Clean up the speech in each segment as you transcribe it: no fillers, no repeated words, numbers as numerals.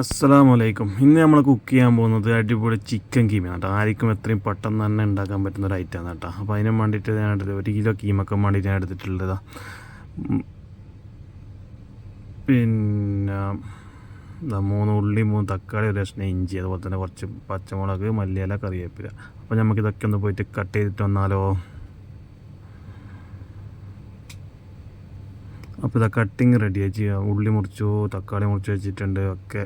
അസ്സലാമലൈക്കും. ഇന്ന് നമ്മൾ കുക്ക് ചെയ്യാൻ പോകുന്നത് അടിപൊളി ചിക്കൻ കീമയാണ് കേട്ടോ. ആർക്കും എത്രയും പെട്ടെന്ന് തന്നെ ഉണ്ടാക്കാൻ പറ്റുന്ന ഒരു ഐറ്റമാണ് കേട്ടോ. അപ്പോൾ അതിന് വേണ്ടിയിട്ട് ഞാൻ 1 കിലോ കീമൊക്കെ വേണ്ടിയിട്ട് ഞാൻ എടുത്തിട്ടുള്ളത്. പിന്നെ 3 ഉള്ളി, 3 തക്കാളി, ഒരു കഷ്ണം ഇഞ്ചി, അതുപോലെ തന്നെ കുറച്ച് പച്ചമുളക്, മല്ലിയില, കറിവേപ്പില. അപ്പോൾ നമുക്കിതൊക്കെ ഒന്ന് പോയിട്ട് കട്ട് ചെയ്തിട്ട് വന്നാലോ. അപ്പോൾ ഇതാ കട്ടിങ് റെഡി ആയി. ഉള്ളി മുറിച്ചു, തക്കാളി മുറിച്ച് വെച്ചിട്ടുണ്ട് ഒക്കെ.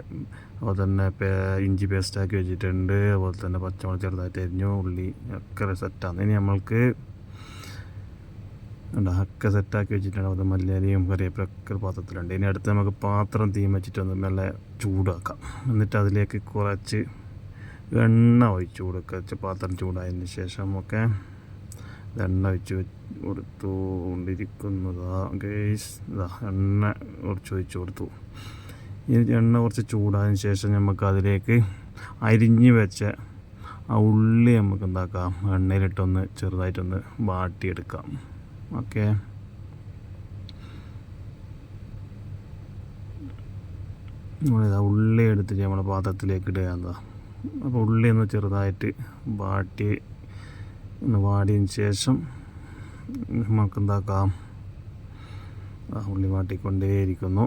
അതുപോലെ തന്നെ ഇഞ്ചി പേസ്റ്റാക്കി വെച്ചിട്ടുണ്ട്. അതുപോലെ തന്നെ പച്ചമുളക് ചെറുതായിട്ട് അരിഞ്ഞു, ഉള്ളി ഒക്കെ സെറ്റാണ്. ഇനി നമ്മൾക്ക് ഒക്കെ സെറ്റാക്കി വെച്ചിട്ടുണ്ട്. അതുപോലെ മല്ലിയിലയും കറിവേപ്പിലൊക്കെ ഒരു പാത്രത്തിലുണ്ട്. ഇനി അടുത്ത് നമുക്ക് പാത്രം തീ വെച്ചിട്ടൊന്ന് മെല്ലെ ചൂടാക്കാം. എന്നിട്ട് അതിലേക്ക് കുറച്ച് എണ്ണ ഒഴിച്ച് കൊടുക്കുക. പാത്രം ചൂടായതിന് ശേഷം ഒക്കെ എണ്ണ ഒഴിച്ച് കൊടുത്തുകൊണ്ടിരിക്കുന്നതാ ഗൈസ്. എണ്ണ കുറച്ച് ഒഴിച്ച് കൊടുത്തു. ഈ എണ്ണ കുറച്ച് ചൂടായതിന് ശേഷം നമുക്ക് അതിലേക്ക് അരിഞ്ഞ് വെച്ച ആ ഉള്ളി നമുക്ക് എന്താക്കാം, എണ്ണയിലിട്ടൊന്ന് ചെറുതായിട്ടൊന്ന് വാട്ടിയെടുക്കാം. ഓക്കെ, നമ്മളിതാ ഉള്ളി എടുത്തിട്ട് നമ്മുടെ പാത്രത്തിലേക്ക് ഇടുക. എന്താ അപ്പോൾ ഉള്ളി ഒന്ന് ചെറുതായിട്ട് ഒന്ന് വാടിയതിന് ശേഷം നമുക്ക് എന്താക്കാം, ഉള്ളി വാട്ടിക്കൊണ്ടേയിരിക്കുന്നു.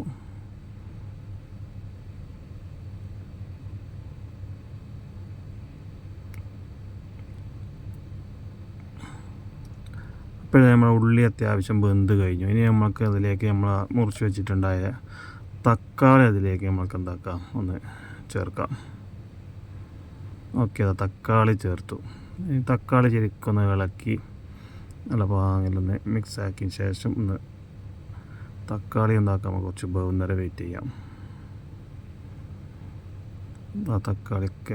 അപ്പോഴേ നമ്മുടെ ഉള്ളി അത്യാവശ്യം വെന്ത് കഴിഞ്ഞു. ഇനി നമുക്ക് അതിലേക്ക് നമ്മൾ മുറിച്ച് വെച്ചിട്ടുണ്ടായ തക്കാളി അതിലേക്ക് നമുക്ക് എന്താക്കാം, ഒന്ന് ചേർക്കാം. ഓക്കെ, തക്കാളി ചേർത്തു. ഈ തക്കാളി ശരിക്കൊന്ന് ഇളക്കി നല്ല പാങ്ങിലൊന്ന് മിക്സാക്കിയതിന് ശേഷം ഒന്ന് തക്കാളി ഉണ്ടാക്കാൻ കുറച്ച് ബഹുന്നേരം വെയിറ്റ് ചെയ്യാം. ആ തക്കാളിയൊക്കെ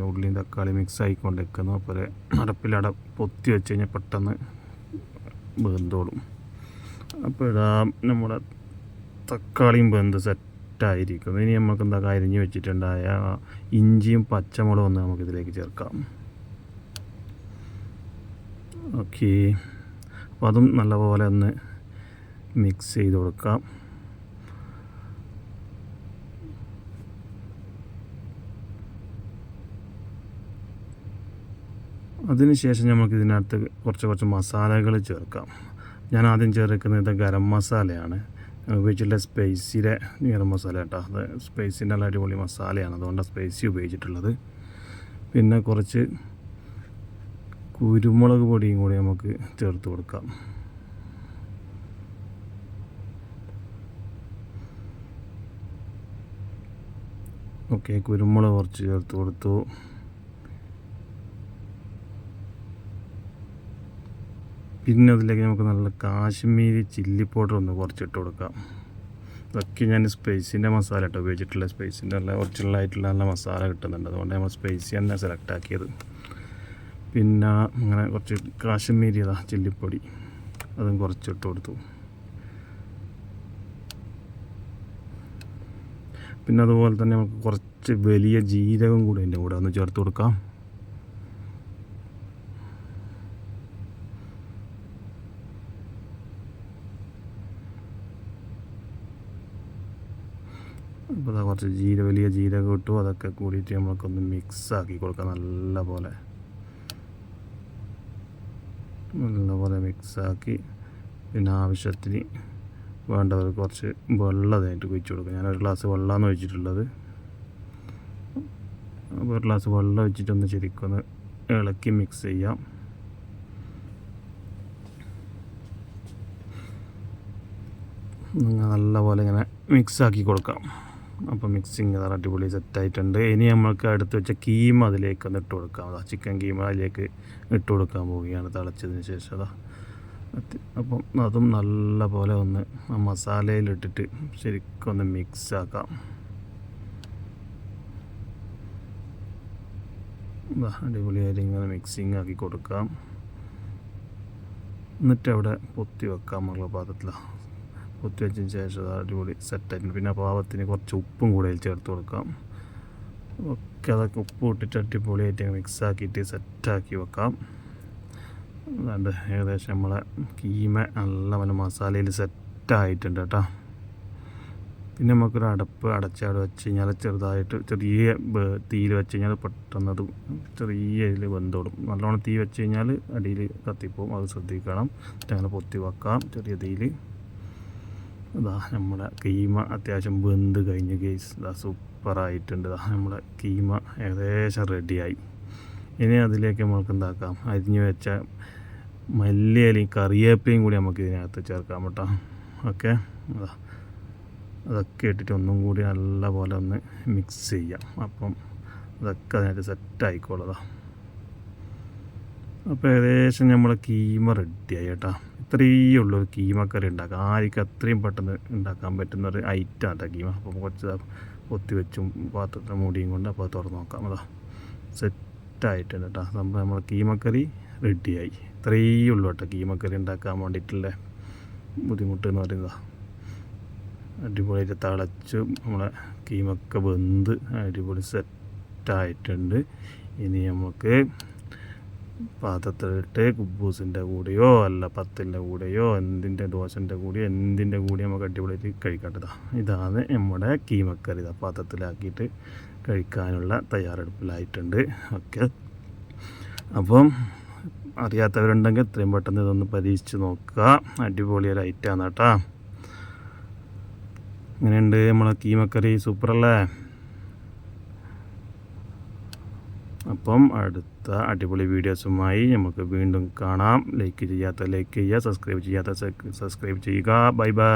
ഉള്ളിയും തക്കാളി മിക്സ് ആയിക്കൊണ്ടിരിക്കുന്നു. അപ്പോൾ അടപ്പിലട പൊത്തി വെച്ച് കഴിഞ്ഞാൽ പെട്ടെന്ന് വെന്തോളും. അപ്പോൾ നമ്മുടെ തക്കാളിയും വെന്ത് സെറ്റായിരിക്കുന്നു. ഇനി നമുക്ക് എന്താ അരിഞ്ഞ് വെച്ചിട്ടുണ്ടായ ഇഞ്ചിയും പച്ചമുളകും ഒന്ന് നമുക്കിതിലേക്ക് ചേർക്കാം. ഓക്കെ, അപ്പോൾ അതും നല്ലപോലെ ഒന്ന് മിക്സ് ചെയ്ത് കൊടുക്കാം. അതിനുശേഷം നമുക്ക് ഇതിനകത്ത് കുറച്ച് മസാലകൾ ചേർക്കാം. ഞാൻ ആദ്യം ചേർക്കുന്നത് ഗരം മസാലയാണ് ഉപയോഗിച്ചിട്ടുള്ള. സ്പൈസിയുടെ ഗരം മസാല കേട്ടോ. അത് സ്പൈസിൻ്റെ നല്ല അടിപൊളി മസാലയാണ്, അതുകൊണ്ടാണ് സ്പൈസി ഉപയോഗിച്ചിട്ടുള്ളത്. പിന്നെ കുറച്ച് കുരുമുളക് പൊടിയും കൂടി നമുക്ക് ചേർത്ത് കൊടുക്കാം. ഓക്കെ, കുരുമുളക് കുറച്ച് ചേർത്ത് കൊടുത്തു. പിന്നെ അതിലേക്ക് നമുക്ക് നല്ല കാശ്മീരി ചില്ലി പൗഡർ ഒന്ന് കുറച്ചിട്ട് കൊടുക്കാം. ഇതൊക്കെ ഞാൻ സ്പൈസിൻ്റെ മസാല കേട്ടോ ഉപയോഗിച്ചിട്ടുള്ള. സ്പൈസിൻ്റെ നല്ല ഒറിജിനലായിട്ടുള്ള നല്ല മസാല കിട്ടുന്നുണ്ട്, അതുകൊണ്ട് നമ്മൾ സ്പൈസി തന്നെ സെലക്ട് ആക്കിയത്. പിന്നെ അങ്ങനെ കുറച്ച് കാശ്മീരി ചില്ലിപ്പൊടി അതും കുറച്ചിട്ട് കൊടുത്തു. പിന്നെ അതുപോലെ തന്നെ നമുക്ക് കുറച്ച് വലിയ ജീരകം കൂടി അതിൻ്റെ കൂടെ ഒന്ന് ചേർത്ത് കൊടുക്കാം. അപ്പോൾ കുറച്ച് വലിയ ജീരകം ഇട്ടു. അതൊക്കെ കൂടിയിട്ട് നമുക്കൊന്ന് മിക്സാക്കി കൊടുക്കാം. നല്ലപോലെ മിക്സാക്കി പിന്നെ ആവശ്യത്തിന് വേണ്ടവർ കുറച്ച് വെള്ളം അതിനായിട്ട് ഒഴിച്ച് കൊടുക്കുക. ഞാനൊരു ഗ്ലാസ് വെള്ളമാണ് ഒഴിച്ചിട്ടുള്ളത്. അപ്പോൾ ഒരു ഗ്ലാസ് വെള്ളം ഒഴിച്ചിട്ടൊന്ന് ശരിക്കൊന്ന് ഇളക്കി മിക്സ് ചെയ്യാം. നല്ലപോലെ ഇങ്ങനെ മിക്സാക്കി കൊടുക്കാം. അപ്പോൾ മിക്സിങ് അടിപൊളി സെറ്റായിട്ടുണ്ട്. ഇനി നമ്മൾക്ക് അടുത്ത് വെച്ച കീമ അതിലേക്ക് ഒന്ന് ഇട്ട് കൊടുക്കാം. ചിക്കൻ കീമ അതിലേക്ക് ഇട്ട് കൊടുക്കാൻ പോവുകയാണ് തിളച്ചതിന് ശേഷം. അപ്പം അതും നല്ല പോലെ ഒന്ന് ആ മസാലയിലിട്ടിട്ട് ശരിക്കൊന്ന് മിക്സാക്കാം. അടിപൊളിയായിട്ട് ഇങ്ങനെ മിക്സിങ് ആക്കി കൊടുക്കാം. എന്നിട്ട് അവിടെ പൊത്തി വെക്കാം. നമ്മളെ പാത്രത്തിലാണ് പൊത്തി വെച്ചതിന് ശേഷം അടിപൊളി സെറ്റായിട്ടുണ്ട്. പിന്നെ പാകത്തിന് കുറച്ച് ഉപ്പും കൂടെ ചേർത്ത് കൊടുക്കാം. ഒക്കെ അതൊക്കെ ഉപ്പ് ഇട്ടിട്ട് അടിപൊളിയായിട്ട് മിക്സാക്കിയിട്ട് സെറ്റാക്കി വെക്കാം. അതുകൊണ്ട് ഏകദേശം നമ്മളെ കീമ നല്ല മസാലയിൽ സെറ്റായിട്ടുണ്ട് കേട്ടോ. പിന്നെ നമുക്കൊരു അടപ്പ് അടച്ചാട് വെച്ച് കഴിഞ്ഞാൽ ചെറുതായിട്ട് ചെറിയ തീയിൽ വെച്ച് കഴിഞ്ഞാൽ പെട്ടെന്ന് അത് ചെറിയ ഇതിൽ വെന്തോടും. നല്ലോണം തീ വെച്ച് കഴിഞ്ഞാൽ അടിയിൽ കത്തിപ്പോവും, അത് ശ്രദ്ധിക്കണം. അങ്ങനെ പൊത്തി വെക്കാം ചെറിയ തീയിൽ. അതാ നമ്മുടെ കീമ അത്യാവശ്യം വെന്ത് കഴിഞ്ഞ് ഗെയ്സ്, ഇതാ സൂപ്പറായിട്ടുണ്ട്. നമ്മുടെ കീമ ഏകദേശം റെഡിയായി. ഇനി അതിലേക്ക് നമുക്ക് എന്താക്കാം, അരിഞ്ഞ് വെച്ച മല്ലിയിലയും കറിവേപ്പിലയും കൂടി നമുക്ക് ഇതിനകത്ത് ചേർക്കാം കേട്ടോ. ഓക്കെ, അതൊക്കെ ഇട്ടിട്ട് ഒന്നും കൂടി നല്ല പോലെ ഒന്ന് മിക്സ് ചെയ്യാം. അപ്പം അതൊക്കെ അതിനകത്ത് സെറ്റായിക്കോളതാ. അപ്പോൾ ഏകദേശം നമ്മളെ കീമ റെഡിയായി കേട്ടോ. ഇത്രയേ ഉള്ളൊരു കീമക്കറി ഉണ്ടാക്കാം. ആർക്കും അത്രയും പെട്ടെന്ന് ഉണ്ടാക്കാൻ പറ്റുന്നൊരു ഐറ്റം കേട്ടോ കീമ. അപ്പം കുറച്ച് പൊത്തി വെച്ചും പാത്രത്തെ മൂടിയും കൊണ്ട് അപ്പോൾ അത് തുറന്ന് നോക്കാം. അതാ സെറ്റായിട്ടുണ്ട് കേട്ടോ. നമ്മളെ കീമക്കറി റെഡിയായി. ഇത്രയേ ഉള്ളൂ കേട്ടോ കീമക്കറി ഉണ്ടാക്കാൻ വേണ്ടിയിട്ടുള്ള ബുദ്ധിമുട്ട് എന്ന് പറയുന്നത്. അടിപൊളിയായിട്ട് തിളച്ച് നമ്മളെ കീമൊക്കെ വെന്ത് അടിപൊളി സെറ്റായിട്ടുണ്ട്. ഇനി നമുക്ക് പാത്രത്തിലിട്ട് കുബൂസിൻ്റെ കൂടെയോ അല്ല പത്തിൻ്റെ കൂടെയോ എന്തിൻ്റെ ദോശൻ്റെ കൂടെയോ എന്തിൻ്റെ കൂടെയോ നമുക്ക് അടിപൊളിയായിട്ട് കഴിക്കേണ്ടതാണ്. ഇതാണ് നമ്മുടെ കീമക്കറി. പാത്രത്തിലാക്കിയിട്ട് കഴിക്കാനുള്ള തയ്യാറെടുപ്പിലായിട്ടുണ്ട്. ഓക്കെ, അപ്പം അറിയാത്തവരുണ്ടെങ്കിൽ എത്രയും പെട്ടെന്ന് ഇതൊന്ന് പരീക്ഷിച്ച് നോക്കുക. അടിപൊളിയൊരു ഐറ്റമാണ് കേട്ടോ. ഇങ്ങനെയുണ്ട് നമ്മളെ കീമക്കറി, സൂപ്പറല്ലേ? അപ്പം അടുത്ത അടിപൊളി വീഡിയോസുമായി നമുക്ക് വീണ്ടും കാണാം. ലൈക്ക് ചെയ്യാത്ത ലൈക്ക് ചെയ്യുക, സബ്സ്ക്രൈബ് ചെയ്യാത്ത സബ്സ്ക്രൈബ് ചെയ്യുക. Bye bye.